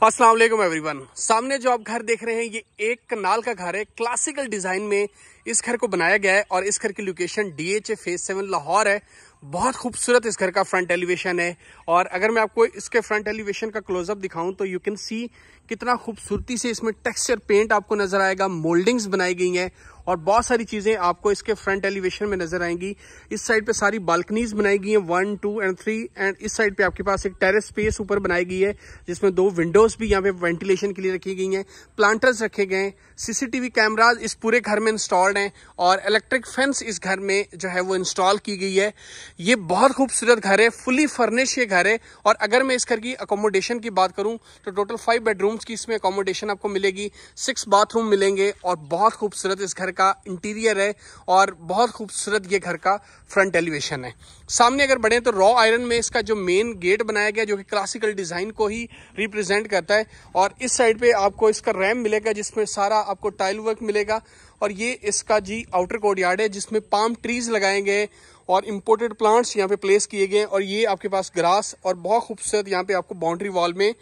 अस्सलाम वालेकुम एवरीवन। सामने जो आप घर देख रहे हैं ये एक कनाल का घर है। क्लासिकल डिजाइन में इस घर को बनाया गया है और इस घर की लोकेशन DHA फेज 7 लाहौर है। बहुत खूबसूरत इस घर का फ्रंट एलिवेशन है और अगर मैं आपको इसके फ्रंट एलिवेशन का क्लोजअप दिखाऊं तो यू कैन सी कितना खूबसूरती से इसमें टेक्सचर पेंट आपको नजर आएगा, मोल्डिंग्स बनाई गई हैं और बहुत सारी चीजें आपको इसके फ्रंट एलिवेशन में नजर आएंगी। इस साइड पे सारी बालकनीज बनाई गई हैं 1, 2 एंड 3 एंड इस साइड पे आपके पास एक टेरेस स्पेस ऊपर बनाई गई है जिसमें 2 विंडोज भी यहाँ पे वेंटिलेशन के लिए रखी गई हैं। प्लांटर्स रखे गए हैं, CCTV कैमराज इस पूरे घर में इंस्टॉल्ड हैं और इलेक्ट्रिक फेंस इस घर में जो है वो इंस्टॉल की गई है। ये बहुत खूबसूरत घर है, फुली फर्निश ये घर है। और अगर मैं इस घर की अकोमोडेशन की बात करूं तो टोटल 5 बेडरूम्स की इसमें अकोमोडेशन आपको मिलेगी, 6 बाथरूम मिलेंगे और बहुत खूबसूरत इस घर का इंटीरियर है और बहुत खूबसूरत ये घर का फ्रंट एलिवेशन है। सामने अगर बढ़े तो रॉ आयरन में इसका जो मेन गेट बनाया गया जो कि क्लासिकल डिजाइन को ही रिप्रेजेंट करता है और इस साइड पे आपको इसका रैम मिलेगा जिसमें सारा आपको टाइल वर्क मिलेगा। और ये इसका जी आउटर कोर्टयार्ड है जिसमें पाम ट्रीज लगाए गए और इंपोर्टेड प्लांट्स यहाँ पे प्लेस किए गए और ये आपके पास ग्रास और बहुत खूबसूरत यहाँ पे आपको बाउंड्री वॉल में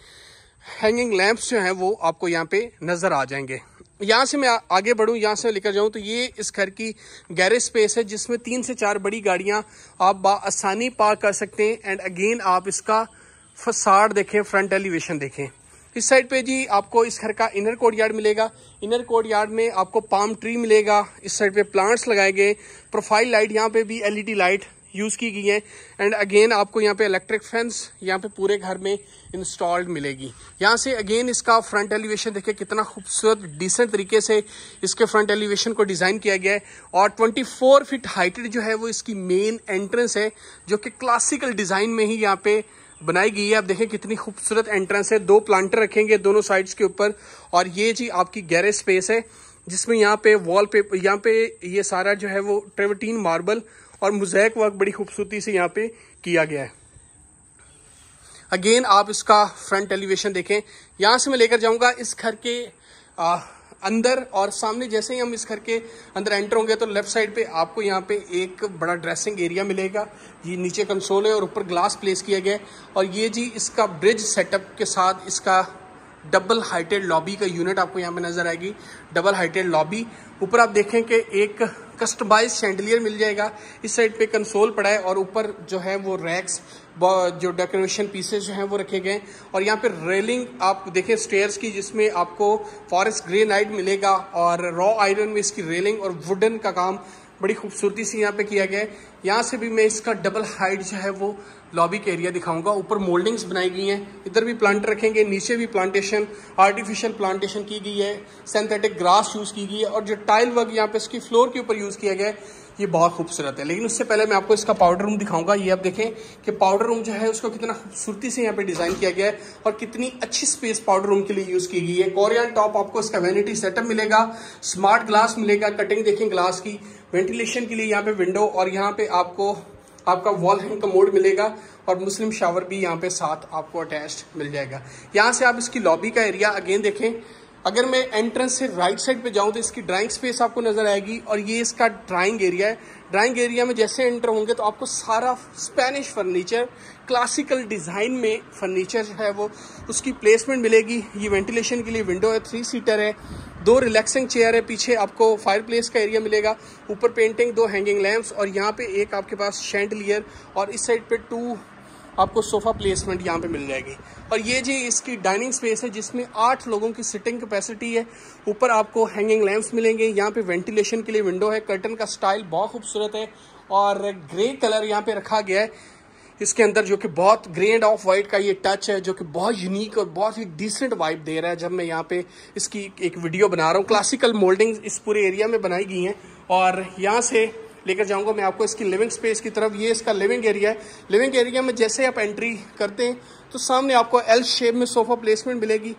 हैंगिंग लैंप्स जो हैं वो आपको यहाँ पे नजर आ जाएंगे। यहाँ से मैं आगे बढ़ूँ, यहाँ से लेकर जाऊँ तो ये इस घर की गैरेज स्पेस है जिसमें 3 से 4 बड़ी गाड़ियाँ आप बाआसानी पार्क कर सकते हैं। एंड अगेन आप इसका फसाड देखें, फ्रंट एलिवेशन देखें। इस साइड पे जी आपको इस घर का इनर कोर्टयार्ड मिलेगा। इनर कोर्टयार्ड में आपको पाम ट्री मिलेगा। इस साइड पे प्लांट्स लगाए गए, प्रोफाइल लाइट यहाँ पे भी LED लाइट यूज की गई है एंड अगेन आपको यहाँ पे इलेक्ट्रिक फेंस यहाँ पे पूरे घर में इंस्टॉल्ड मिलेगी। यहाँ से अगेन इसका फ्रंट एलिवेशन देखिए कितना खूबसूरत डिसेंट तरीके से इसके फ्रंट एलिवेशन को डिजाइन किया गया है और 24 फीट हाइटेड जो है वो इसकी मेन एंट्रेंस है जो कि क्लासिकल डिजाइन में ही यहाँ पे बनाई गई है। आप देखें कितनी खूबसूरत एंट्रेंस है, 2 प्लांटर रखेंगे दोनों साइड्स के ऊपर और ये जी आपकी गैरेज स्पेस है जिसमें यहाँ पे वॉल पे यहाँ पे ये सारा जो है वो ट्रेवर्टीन मार्बल और मोज़ेक वर्क बड़ी खूबसूरती से यहाँ पे किया गया है। अगेन आप इसका फ्रंट एलिवेशन देखें। यहाँ से मैं लेकर जाऊंगा इस घर के अंदर और सामने जैसे ही हम इस घर के अंदर एंटर होंगे तो लेफ्ट साइड पे आपको यहाँ पे एक बड़ा ड्रेसिंग एरिया मिलेगा। ये नीचे कंसोल है और ऊपर ग्लास प्लेस किया गया है और ये जी इसका ब्रिज सेटअप के साथ इसका डबल हाइटेड लॉबी का यूनिट आपको यहाँ पे नजर आएगी। डबल हाइटेड लॉबी, ऊपर आप देखें कि एक कस्टमाइज शैंडलियर मिल जाएगा। इस साइड पे कंसोल पड़ा है और ऊपर जो है वो रैक्स जो डेकोरेशन पीसेस जो हैं वो रखे गए और यहाँ पे रेलिंग आप देखें स्टेयर्स की जिसमें आपको फॉरेस्ट ग्रेनाइट मिलेगा और रॉ आयरन में इसकी रेलिंग और वुडन का काम बड़ी खूबसूरती से यहाँ पे किया गया है। यहाँ से भी मैं इसका डबल हाइट जो है वो लॉबी के एरिया दिखाऊंगा। ऊपर मोल्डिंग्स बनाई गई हैं, इधर भी प्लांट रखेंगे, नीचे भी प्लांटेशन आर्टिफिशियल प्लांटेशन की गई है, सिंथेटिक ग्रास यूज की गई है और जो टाइल वर्क यहाँ पे इसकी फ्लोर के ऊपर यूज किया गया है ये बहुत खूबसूरत है। लेकिन उससे पहले मैं आपको इसका पाउडर रूम दिखाऊंगा। ये आप देखें कि पाउडर रूम जो है उसको कितना खूबसूरती से यहाँ पे डिजाइन किया गया है और कितनी अच्छी स्पेस पाउडर रूम के लिए यूज की गई है। कोरियन टॉप आपको इसका वैनिटी सेटअप मिलेगा, स्मार्ट ग्लास मिलेगा, कटिंग देखें ग्लास की, वेंटिलेशन के लिए यहाँ पे विंडो और यहाँ पे आपको आपका वॉल हैंग कमोड मिलेगा और मुस्लिम शावर भी यहाँ पे साथ आपको अटैच्ड मिल जाएगा। यहाँ से आप इसकी लॉबी का एरिया अगेन देखें। अगर मैं एंट्रेंस से राइट साइड पे जाऊं तो इसकी ड्राइंग स्पेस आपको नजर आएगी और ये इसका ड्राइंग एरिया है। ड्राइंग एरिया में जैसे एंटर होंगे तो आपको सारा स्पेनिश फर्नीचर, क्लासिकल डिजाइन में फर्नीचर जो है वो उसकी प्लेसमेंट मिलेगी। ये वेंटिलेशन के लिए विंडो है, 3 सीटर है, 2 रिलैक्सिंग चेयर है, पीछे आपको फायर प्लेस का एरिया मिलेगा, ऊपर पेंटिंग, 2 हैंगिंग लैंप्स और यहाँ पे एक आपके पास शैंडलियर और इस साइड पे 2 आपको सोफा प्लेसमेंट यहाँ पे मिल जाएगी। और ये जी इसकी डाइनिंग स्पेस है जिसमें 8 लोगों की सिटिंग कैपेसिटी है। ऊपर आपको हैंगिंग लैंप्स मिलेंगे, यहाँ पे वेंटिलेशन के लिए विंडो है, कर्टन का स्टाइल बहुत खूबसूरत है और ग्रे कलर यहाँ पे रखा गया है इसके अंदर जो कि बहुत ग्रे एंड ऑफ वाइट का ये टच है जो कि बहुत यूनिक और बहुत ही डिसेंट वाइब दे रहा है। जब मैं यहाँ पे इसकी एक वीडियो बना रहा हूँ, क्लासिकल मोल्डिंग इस पूरे एरिया में बनाई गई हैं और यहाँ से लेकर जाऊंगा मैं आपको इसकी लिविंग स्पेस की तरफ। ये इसका लिविंग एरिया है। लिविंग एरिया में जैसे आप एंट्री करते हैं तो सामने आपको L शेप में सोफा प्लेसमेंट मिलेगी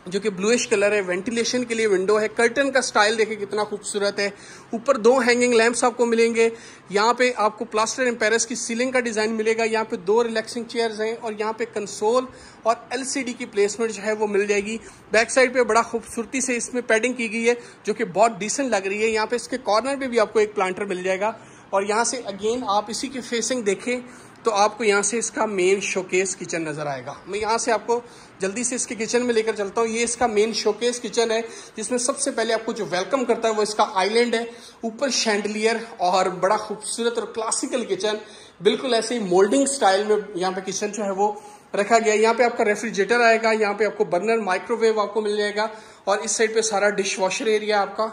जो कि ब्लूइश कलर है, वेंटिलेशन के लिए विंडो है, कर्टन का स्टाइल देखिए कितना खूबसूरत है। ऊपर 2 हैंगिंग लैंप्स आपको मिलेंगे, यहाँ पे आपको प्लास्टर एंड पेरिस की सीलिंग का डिजाइन मिलेगा, यहाँ पे 2 रिलैक्सिंग चेयर्स हैं और यहाँ पे कंसोल और LCD की प्लेसमेंट जो है वो मिल जाएगी। बैक साइड पे बड़ा खूबसूरती से इसमें पैडिंग की गई है जो कि बहुत डिसेंट लग रही है। यहाँ पे इसके कॉर्नर पे भी आपको एक प्लांटर मिल जाएगा और यहाँ से अगेन आप इसी की फेसिंग देखें तो आपको यहाँ से इसका मेन शोकेस किचन नज़र आएगा। मैं यहाँ से आपको जल्दी से इसके किचन में लेकर चलता हूँ। ये इसका मेन शोकेस किचन है, जिसमें सबसे पहले आपको जो वेलकम करता है वो इसका आइलैंड है, ऊपर शैंडलियर और बड़ा खूबसूरत और क्लासिकल किचन, बिल्कुल ऐसे ही मोल्डिंग स्टाइल में यहाँ पे किचन जो है वो रखा गया है। यहाँ पे आपका रेफ्रिजरेटर आएगा, यहाँ पे आपको बर्नर माइक्रोवेव आपको मिल जाएगा और इस साइड पे सारा डिश वॉशर एरिया आपका।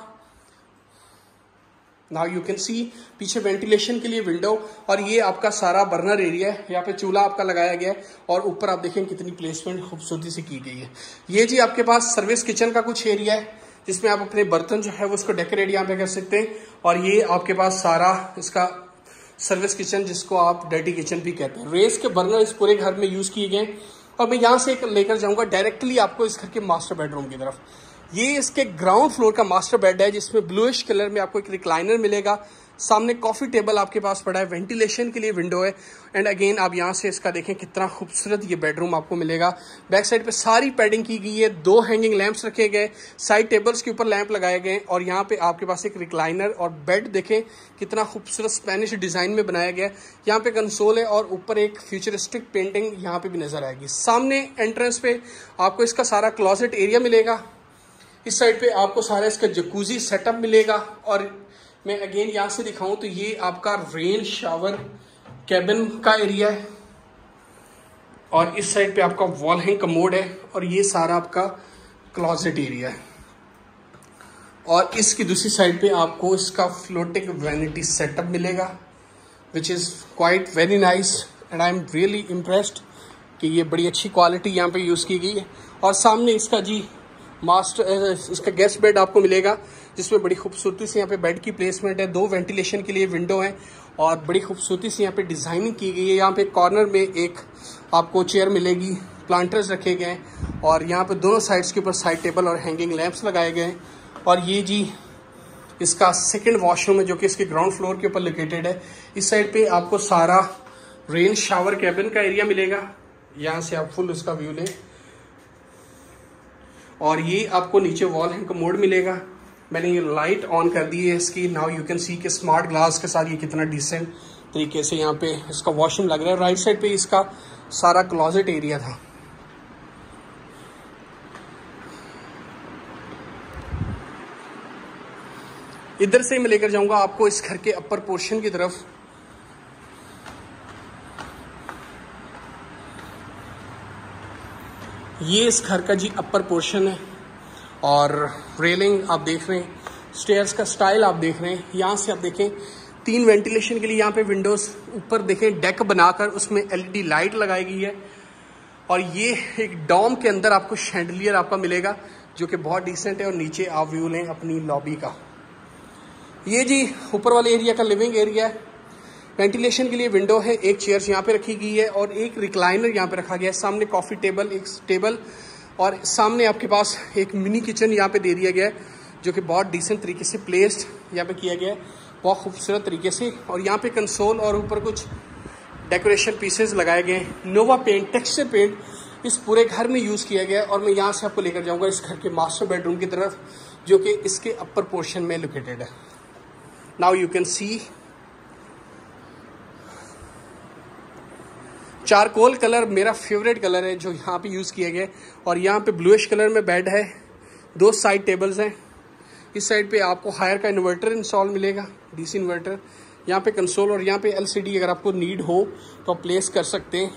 नाउ यू कैन सी पीछे वेंटिलेशन के लिए विंडो और ये आपका सारा बर्नर एरिया है। यहाँ पे चूल्हा आपका लगाया गया है और ऊपर आप देखें कितनी प्लेसमेंट खूबसूरती से की गई है। ये जी आपके पास सर्विस किचन का कुछ एरिया है, जिसमें आप अपने बर्तन जो है वो उसको डेकोरेट यहाँ पे कर सकते हैं। और ये आपके पास सारा इसका सर्विस किचन, जिसको आप डर्टी किचन भी कहते हैं। रेस के बर्नर इस पूरे घर में यूज किए गए। और मैं यहाँ से लेकर जाऊंगा डायरेक्टली आपको इस घर के मास्टर बेडरूम की तरफ। ये इसके ग्राउंड फ्लोर का मास्टर बेड है, जिसमें ब्लूइश कलर में आपको एक रिक्लाइनर मिलेगा। सामने कॉफी टेबल आपके पास पड़ा है, वेंटिलेशन के लिए विंडो है। एंड अगेन आप यहाँ से इसका देखें कितना खूबसूरत ये बेडरूम आपको मिलेगा। बैक साइड पे सारी पैडिंग की गई है, 2 हैंगिंग लैंप्स रखे गए, साइड टेबल्स के ऊपर लैंप लगाए गए और यहाँ पे आपके पास एक रिक्लाइनर और बेड देखें कितना खूबसूरत स्पेनिश डिजाइन में बनाया गया है। यहाँ पे कंसोल है और ऊपर एक फ्यूचरिस्टिक पेंटिंग यहाँ पे भी नजर आएगी। सामने एंट्रेंस पे आपको इसका सारा क्लॉजेट एरिया मिलेगा। इस साइड पे आपको सारा इसका जकूजी सेटअप मिलेगा। और मैं अगेन यहाँ से दिखाऊं तो ये आपका रेन शावर कैबिन का एरिया है और इस साइड पे आपका वॉल हैंग कमोड है और ये सारा आपका क्लॉजेट एरिया है। और इसकी दूसरी साइड पे आपको इसका फ्लोटिंग वैनिटी सेटअप मिलेगा, which is quite very nice and I am really impressed कि ये बड़ी अच्छी क्वालिटी यहाँ पे यूज़ की गई है। और सामने इसका जी इसका गेस्ट बेड आपको मिलेगा, जिसमें बड़ी खूबसूरती से यहाँ पे बेड की प्लेसमेंट है, 2 वेंटिलेशन के लिए विंडो है और बड़ी खूबसूरती से यहाँ पे डिजाइनिंग की गई है। यहाँ पे कॉर्नर में एक आपको चेयर मिलेगी, प्लांटर्स रखे गए हैं और यहाँ पे दोनों साइड्स के ऊपर साइड टेबल और हैंगिंग लैंप्स लगाए गए हैं। और ये जी इसका सेकेंड वॉशरूम है, जो कि इसके ग्राउंड फ्लोर के ऊपर लोकेटेड है। इस साइड पे आपको सारा रेन शावर कैबिन का एरिया मिलेगा, यहाँ से आप फुल उसका व्यू लें। और ये आपको नीचे वॉल हैंग कमोड मिलेगा। मैंने ये लाइट ऑन कर दी है इसकी। नाउ यू कैन सी कि स्मार्ट ग्लास के साथ ये कितना डिसेंट तरीके से यहाँ पे इसका वॉशरूम लग रहा है। राइट साइड पे इसका सारा क्लॉजेट एरिया था। इधर से मैं लेकर जाऊंगा आपको इस घर के अपर पोर्शन की तरफ। ये इस घर का जी अपर पोर्शन है और रेलिंग आप देख रहे हैं, स्टेयर्स का स्टाइल आप देख रहे हैं। यहाँ से आप देखें 3 वेंटिलेशन के लिए यहाँ पे विंडोज, ऊपर देखें डेक बनाकर उसमें LED लाइट लगाई गई है। और ये एक डॉम के अंदर आपको शैंडलियर आपका मिलेगा, जो कि बहुत डिसेंट है। और नीचे आप व्यू लें अपनी लॉबी का। ये जी ऊपर वाले एरिया का लिविंग एरिया है। वेंटिलेशन के लिए विंडो है, एक चेयर्स यहाँ पे रखी गई है और एक रिक्लाइनर यहाँ पे रखा गया है। सामने कॉफी टेबल, एक टेबल और सामने आपके पास एक मिनी किचन यहाँ पे दे दिया गया है, जो कि बहुत डिसेंट तरीके से प्लेस्ड यहाँ पे किया गया है, बहुत खूबसूरत तरीके से। और यहाँ पे कंसोल और ऊपर कुछ डेकोरेशन पीसेस लगाए गए हैं। नोवा पेंट, टेक्सचर पेंट इस पूरे घर में यूज़ किया गया है। और मैं यहाँ से आपको लेकर जाऊँगा इस घर के मास्टर बेडरूम की तरफ, जो कि इसके अपर पोर्शन में लोकेटेड है। Now you can see charcoal colour मेरा फेवरेट कलर है, जो यहाँ पे यूज़ किया गया है। और यहाँ पे ब्लूइश कलर में बेड है, 2 साइड टेबल्स हैं। इस साइड पे आपको हायर का इन्वर्टर इंस्टॉल मिलेगा, DC इन्वर्टर। यहाँ पे कंसोल और यहाँ पे LCD अगर आपको नीड हो तो आप प्लेस कर सकते हैं।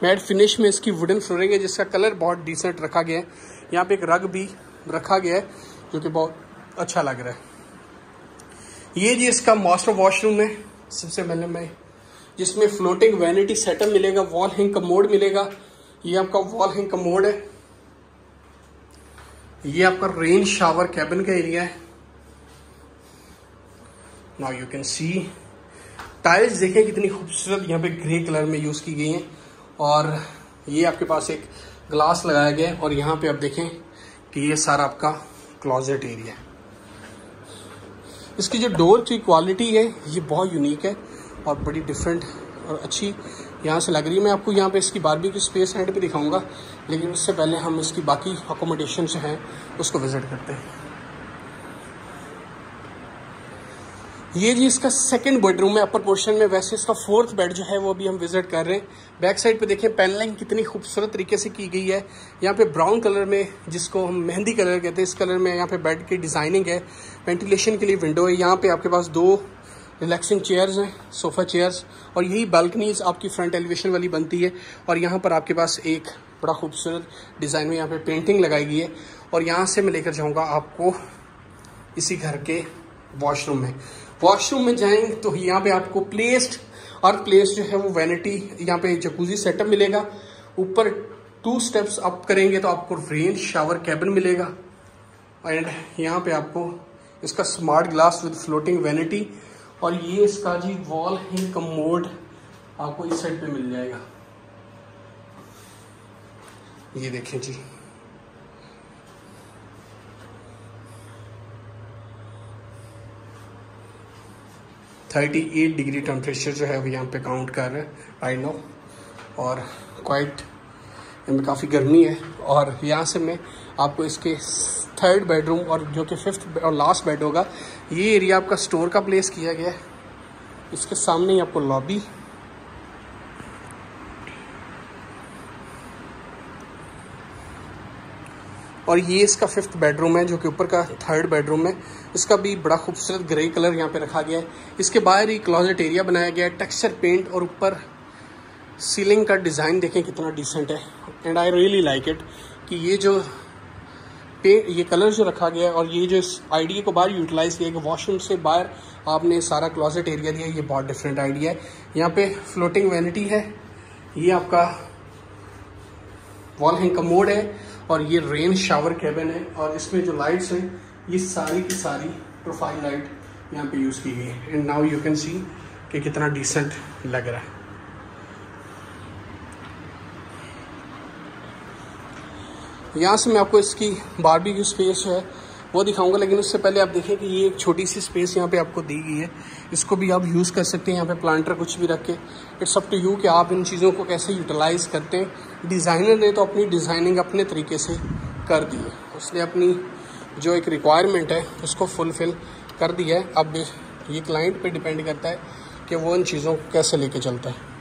मैट फिनिश में इसकी वुडन फ्लोरिंग है, जिसका कलर बहुत डिसेंट रखा गया है। यहाँ पे एक रग भी रखा गया है, जो कि बहुत अच्छा लग रहा है। ये जी इसका मास्टर वॉशरूम है सबसे पहले में, जिसमें फ्लोटिंग वैनिटी सेटअप मिलेगा, वॉल हैंग कमोड मिलेगा। ये आपका वॉल हैंग कमोड है। ये आपका रेन शावर कैबिन का एरिया है। Now you can see tiles देखें कितनी खूबसूरत यहाँ पे ग्रे कलर में यूज की गई हैं। और ये आपके पास एक ग्लास लगाया गया है और यहाँ पे आप देखें कि ये सारा आपका क्लॉजेट एरिया है। इसकी जो डोर की क्वालिटी है ये बहुत यूनिक है और बड़ी डिफरेंट और अच्छी यहाँ से लग रही है। मैं आपको यहाँ पे इसकी बारबी की स्पेस एंड पे दिखाऊंगा, लेकिन उससे पहले हम इसकी बाकी अकोमोडेशन जो हैं उसको विजिट करते हैं। ये जी इसका सेकंड बेडरूम है अपर पोर्शन में। वैसे इसका फोर्थ बेड जो है वो अभी हम विजिट कर रहे हैं। बैक साइड पे देखें पैनलिंग कितनी खूबसूरत तरीके से की गई है। यहाँ पे ब्राउन कलर में, जिसको हम मेहंदी कलर कहते हैं, इस कलर में यहाँ पे बेड की डिजाइनिंग है। वेंटिलेशन के लिए विंडो है। यहाँ पे आपके पास 2 रिलैक्सिंग चेयर्स हैं, सोफा चेयर्स, और यही बालकनीज आपकी फ्रंट एलिवेशन वाली बनती है। और यहाँ पर आपके पास एक बड़ा खूबसूरत डिज़ाइन में यहाँ पे पेंटिंग लगाई गई है। और यहाँ से मैं लेकर जाऊँगा आपको इसी घर के वॉशरूम में। वॉशरूम में जाएंगे तो यहाँ पे आपको प्लेस जो है वो वैनिटी, यहाँ पे जकूजी सेटअप मिलेगा। ऊपर 2 स्टेप्स अप करेंगे तो आपको रेन शावर कैबिन मिलेगा। एंड यहाँ पे आपको इसका smart glass with floating vanity, और ये इसका जी वॉल हिंग कमोड आपको इस साइड पे मिल जाएगा। ये देखें जी, (38 डिग्री टेम्परेचर जो है वो यहाँ पे काउंट कर रहे हैं राइट नाउ। और क्वाइट इनमें काफ़ी गर्मी है। और यहाँ से मैं आपको इसके थर्ड बेडरूम और जो कि 5th और लास्ट बेड होगा, ये एरिया आपका स्टोर का प्लेस किया गया है। इसके सामने ही आपको लॉबी, और ये इसका 5th बेडरूम है जो कि ऊपर का 3rd बेडरूम है। इसका भी बड़ा खूबसूरत ग्रे कलर यहाँ पे रखा गया है। इसके बाहर ही क्लोजेट एरिया बनाया गया है, टेक्सचर पेंट, और ऊपर सीलिंग का डिज़ाइन देखें कितना डिसेंट है। And I really like it कि ये जो ये कलर जो रखा गया है और ये जो इस आइडिया को बाहर यूटिलाइज किया गया, वॉशरूम से बाहर आपने सारा क्लोजेट एरिया दिया, ये बहुत डिफरेंट आइडिया है। यहाँ पे फ्लोटिंग वैनिटी है, ये आपका वॉल हैंग कमोड है, और ये रेन शावर कैबिन है। और इसमें जो लाइट्स हैं ये सारी की सारी प्रोफाइल लाइट यहाँ पे यूज़ की गई है। And now you can see कि कितना डिसेंट लग रहा है। यहाँ से मैं आपको इसकी बारबेक्यू स्पेस है वो दिखाऊंगा, लेकिन उससे पहले आप देखें कि ये एक छोटी सी स्पेस यहाँ पे आपको दी गई है। इसको भी आप यूज़ कर सकते हैं, यहाँ पे प्लांटर कुछ भी रख के। इट्स अप टू यू कि आप इन चीज़ों को कैसे यूटिलाइज करते हैं। डिज़ाइनर ने तो अपनी डिज़ाइनिंग अपने तरीके से कर दी है, उसने अपनी जो एक रिक्वायरमेंट है उसको फुलफ़िल कर दिया है। अब ये क्लाइंट पे डिपेंड करता है कि वो इन चीज़ों को कैसे लेके चलता है।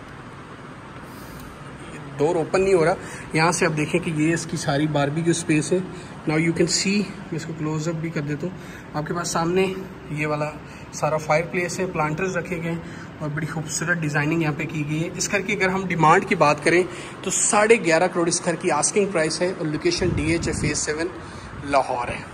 डोर ओपन नहीं हो रहा। यहाँ से आप देखें कि ये इसकी सारी बारबेक्यू स्पेस है। नाउ यू कैन सी, मैं इसको क्लोजअप भी कर देता हूँ। आपके पास सामने ये वाला सारा फायर प्लेस है, प्लांटर्स रखे गए हैं और बड़ी खूबसूरत डिज़ाइनिंग यहाँ पे की गई है। इस घर की अगर हम डिमांड की बात करें तो 11.5 करोड़ इस घर की आस्किंग प्राइस है, और लोकेशन DHA Phase 7 लाहौर है।